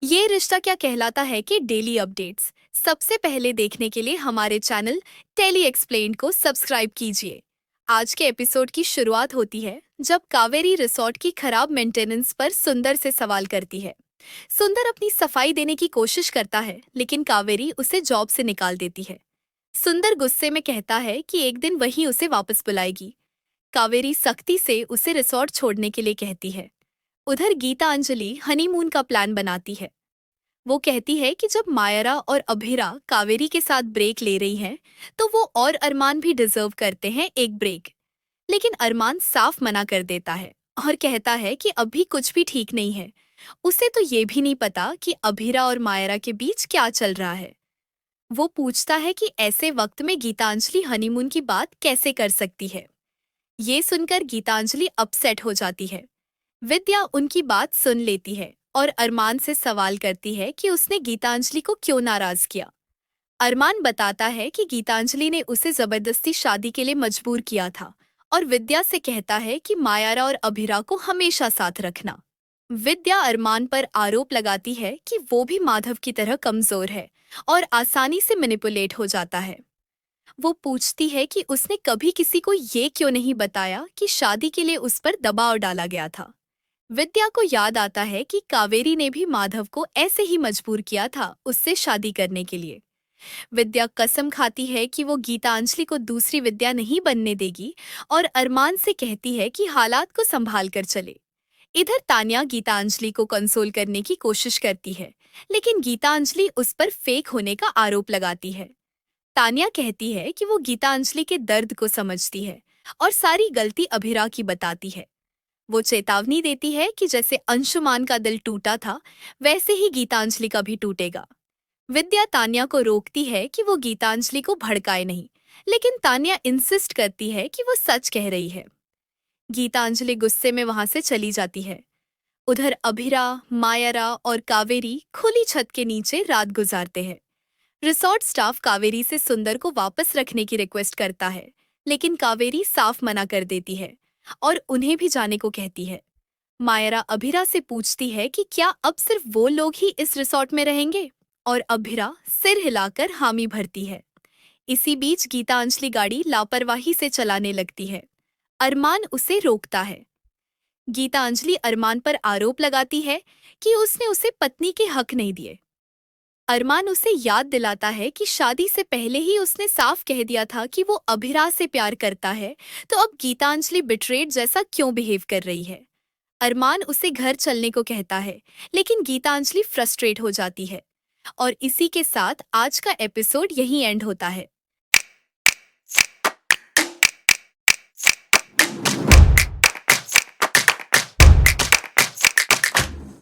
ये रिश्ता क्या कहलाता है कि डेली अपडेट्स सबसे पहले देखने के लिए हमारे चैनल टेली एक्सप्लेन को सब्सक्राइब कीजिए। आज के एपिसोड की शुरुआत होती है जब कावेरी रिसोर्ट की खराब मेंटेनेंस पर सुंदर से सवाल करती है। सुंदर अपनी सफाई देने की कोशिश करता है लेकिन कावेरी उसे जॉब से निकाल देती है। सुंदर गुस्से में कहता है कि एक दिन वही उसे वापस बुलाएगी। कावेरी सख्ती से उसे रिसोर्ट छोड़ने के लिए कहती है। उधर गीता अंजलि हनीमून का प्लान बनाती है। वो कहती है कि जब मायरा और अभिरा कावेरी के साथ ब्रेक ले रही हैं, तो वो और अरमान भी डिजर्व करते हैं एक ब्रेक। लेकिन अरमान साफ मना कर देता है और कहता है कि अभी कुछ भी ठीक नहीं है। उसे तो ये भी नहीं पता कि अभिरा और मायरा के बीच क्या चल रहा है। वो पूछता है कि ऐसे वक्त में गीतांजलि हनीमून की बात कैसे कर सकती है। ये सुनकर गीतांजलि अपसेट हो जाती है। विद्या उनकी बात सुन लेती है और अरमान से सवाल करती है कि उसने गीतांजलि को क्यों नाराज किया। अरमान बताता है कि गीतांजलि ने उसे जबरदस्ती शादी के लिए मजबूर किया था और विद्या से कहता है कि मायारा और अभिरा को हमेशा साथ रखना। विद्या अरमान पर आरोप लगाती है कि वो भी माधव की तरह कमजोर है और आसानी से मैनिपुलेट हो जाता है। वो पूछती है कि उसने कभी किसी को ये क्यों नहीं बताया कि शादी के लिए उस पर दबाव डाला गया था। विद्या को याद आता है कि कावेरी ने भी माधव को ऐसे ही मजबूर किया था उससे शादी करने के लिए। विद्या कसम खाती है कि वो गीतांजलि को दूसरी विद्या नहीं बनने देगी और अरमान से कहती है कि हालात को संभाल कर चले। इधर तान्या गीतांजलि को कंसोल करने की कोशिश करती है, लेकिन गीतांजलि उस पर फेक होने का आरोप लगाती है। तान्या कहती है कि वो गीतांजलि के दर्द को समझती है और सारी गलती अभिरा की बताती है। वो चेतावनी देती है कि जैसे अंशुमान का दिल टूटा था, वैसे ही गीतांजलि का भी टूटेगा। विद्या तान्या को रोकती है कि वो गीतांजलि को भड़काए नहीं, लेकिन तान्या इंसिस्ट करती है कि वो सच कह रही है। गीतांजलि गुस्से में वहां से चली जाती है। उधर अभिरा, मायरा और कावेरी खुली छत के नीचे रात गुजारते हैं। रिसोर्ट स्टाफ कावेरी से सुंदर को वापस रखने की रिक्वेस्ट करता है, लेकिन कावेरी साफ मना कर देती है और उन्हें भी जाने को कहती है। मायरा अभिरा से पूछती है कि क्या अब सिर्फ वो लोग ही इस रिसोर्ट में रहेंगे, और अभिरा सिर हिलाकर हामी भरती है। इसी बीच गीतांजलि गाड़ी लापरवाही से चलाने लगती है। अरमान उसे रोकता है। गीतांजलि अरमान पर आरोप लगाती है कि उसने उसे पत्नी के हक नहीं दिए। अरमान उसे याद दिलाता है कि शादी से पहले ही उसने साफ कह दिया था कि वो अभिरा से प्यार करता है, तो अब गीतांजलि बिट्रेड जैसा क्यों बिहेव कर रही है। अरमान उसे घर चलने को कहता है, लेकिन गीतांजलि फ्रस्ट्रेट हो जाती है। और इसी के साथ आज का एपिसोड यहीं एंड होता है।